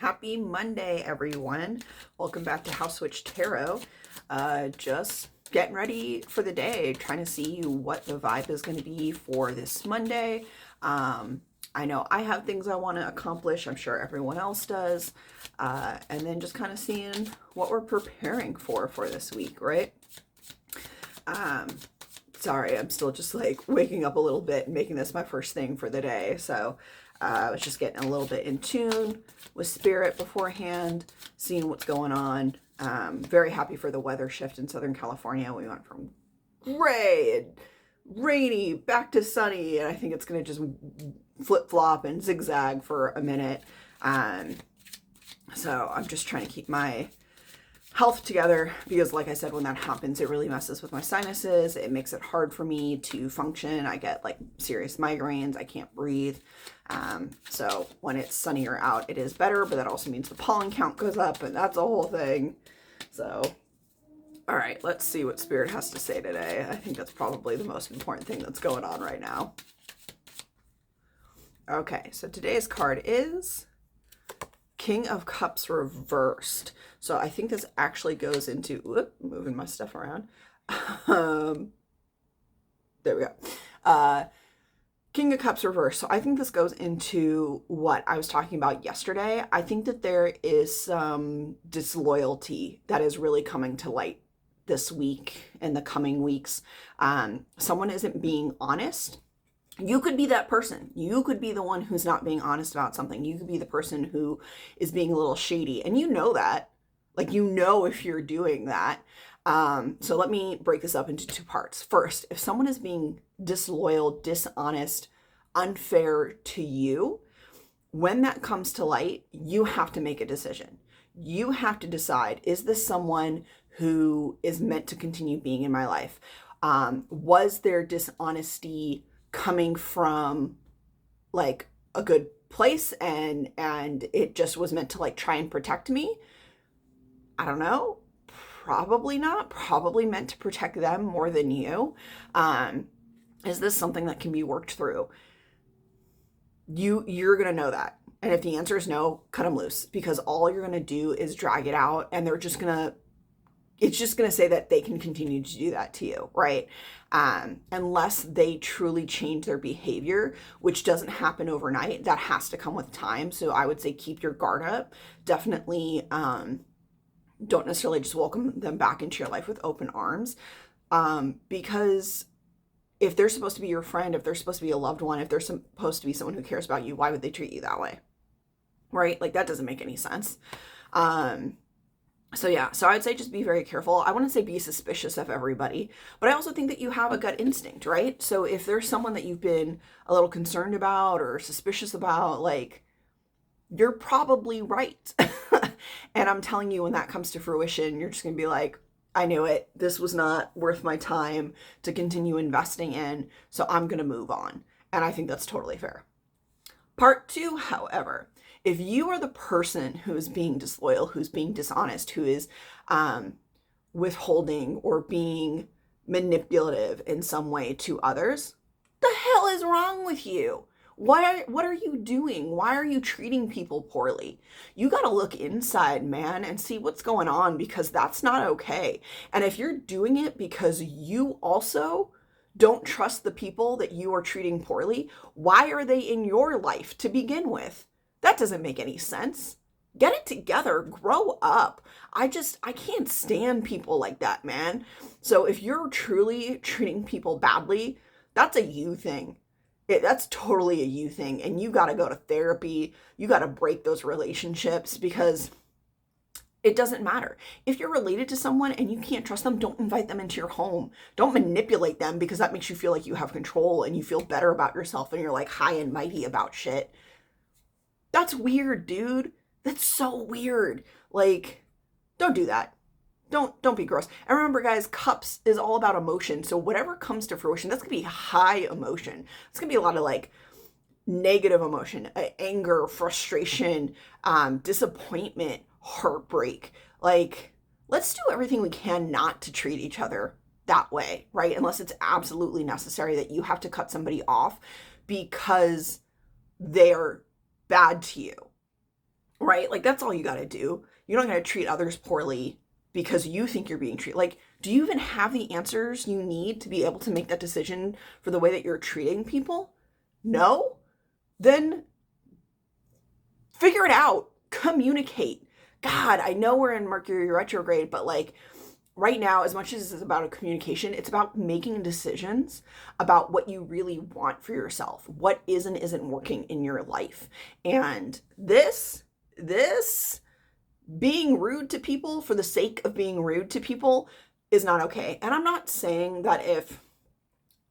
Happy Monday, everyone. Welcome back to House Switch Tarot. Just getting ready for the day, trying to see what the vibe is going to be for this Monday. I know I have things I want to accomplish. I'm sure everyone else does. And then just kind of seeing what we're preparing for this week, right? Sorry, I'm still just like waking up a little bit and making this my first thing for the day. So I was just getting a little bit in tune with spirit beforehand, seeing what's going on. Very happy for the weather shift in Southern California. We went from gray and rainy back to sunny, and I think it's going to just flip-flop and zigzag for a minute. So I'm just trying to keep my health together because, like I said, when that happens, it really messes with my sinuses. It makes it hard for me to function. I get like serious migraines. I can't breathe. So when it's sunnier out, it is better, but that also means the pollen count goes up, and that's a whole thing. So, all right, let's see what Spirit has to say today. I think that's probably the most important thing that's going on right now. Okay, so today's card is King of Cups reversed. So I think this actually goes into, moving my stuff around. There we go. King of Cups reversed. So I think this goes into what I was talking about yesterday. I think that there is some disloyalty that is really coming to light this week and the coming weeks. Someone isn't being honest. You could be that person. You could be the one who's not being honest about something. You could be the person who is being a little shady. And you know that. Like, you know if you're doing that. So let me break this up into two parts. First, if someone is being disloyal, dishonest, unfair to you, when that comes to light, you have to make a decision. You have to decide, is this someone who is meant to continue being in my life? Was their dishonesty coming from like a good place and it just was meant to like try and protect me? I don't know. Probably not. Probably meant to protect them more than you. Is this something that can be worked through? You're gonna know that. And if the answer is no, cut them loose, because all you're gonna do is drag it out, and it's just gonna say that they can continue to do that to you, right? Unless they truly change their behavior, which doesn't happen overnight. That has to come with time. So I would say keep your guard up. Definitely don't necessarily just welcome them back into your life with open arms, because if they're supposed to be your friend, if they're supposed to be a loved one, if they're supposed to be someone who cares about you, why would they treat you that way? Right? Like, that doesn't make any sense. So yeah, so I'd say just be very careful. I wouldn't say be suspicious of everybody, but I also think that you have a gut instinct, right? So if there's someone that you've been a little concerned about or suspicious about, like, you're probably right. And I'm telling you, when that comes to fruition, you're just gonna be like, I knew it. This was not worth my time to continue investing in, so I'm gonna move on. And I think that's totally fair. Part two, however, if you are the person who is being disloyal, who's being dishonest, who is withholding or being manipulative in some way to others, the hell is wrong with you? What are you doing? Why are you treating people poorly? You got to look inside, man, and see what's going on, because that's not okay. And if you're doing it because you also don't trust the people that you are treating poorly, why are they in your life to begin with? That doesn't make any sense. Get it together. Grow up. I can't stand people like that, man. So if you're truly treating people badly, that's a you thing. That's totally a you thing. And you got to go to therapy. You got to break those relationships, because it doesn't matter. If you're related to someone and you can't trust them, don't invite them into your home. Don't manipulate them, because that makes you feel like you have control and you feel better about yourself and you're like high and mighty about shit. That's weird, dude. That's so weird. Like, don't do that. Don't be gross. And remember, guys, cups is all about emotion. So whatever comes to fruition, that's going to be high emotion. It's going to be a lot of like negative emotion, anger, frustration, disappointment, heartbreak. Like, let's do everything we can not to treat each other that way, right? Unless it's absolutely necessary that you have to cut somebody off because they're bad to you. right? Like, that's all you got to do. You're not going to treat others poorly because you think you're being treated. Like, do you even have the answers you need to be able to make that decision for the way that you're treating people? No? Then figure it out. Communicate. God, I know we're in Mercury retrograde, but like right now, as much as it's about a communication, it's about making decisions about what you really want for yourself, what is and isn't working in your life. And this being rude to people for the sake of being rude to people is not okay. And I'm not saying that if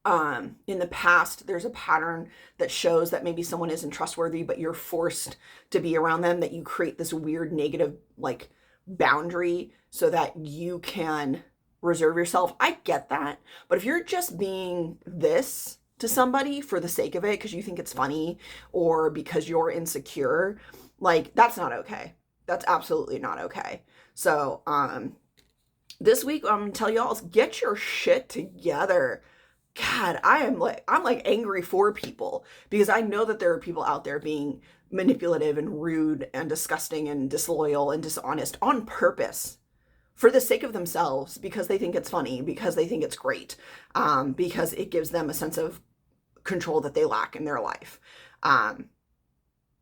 in the past there's a pattern that shows that maybe someone isn't trustworthy, but you're forced to be around them, that you create this weird negative like boundary so that you can reserve yourself. I get that. But if you're just being this to somebody for the sake of it because you think it's funny or because you're insecure, like that's not okay. That's absolutely not okay. So this week I'm gonna tell y'all is get your shit together. God, I'm like angry for people because I know that there are people out there being manipulative and rude and disgusting and disloyal and dishonest on purpose for the sake of themselves, because they think it's funny, because they think it's great, because it gives them a sense of control that they lack in their life.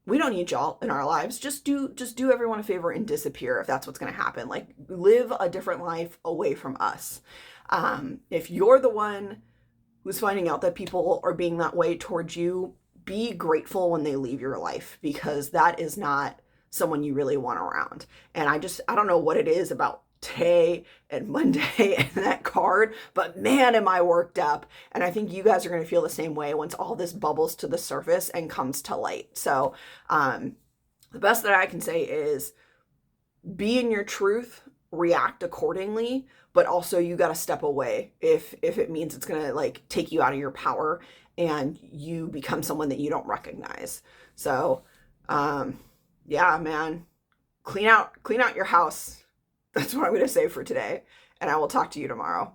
We don't need y'all in our lives. Just do everyone a favor and disappear if that's what's going to happen. Like, live a different life away from us. If you're the one who's finding out that people are being that way towards you, be grateful when they leave your life, because that is not someone you really want around. And I don't know what it is about today and Monday and that card, but man, am I worked up. And I think you guys are going to feel the same way once all this bubbles to the surface and comes to light. So the best that I can say is be in your truth, react accordingly, but also you got to step away if it means it's going to like take you out of your power and you become someone that you don't recognize. So yeah, man, clean out your house. That's what I'm going to say for today. And I will talk to you tomorrow.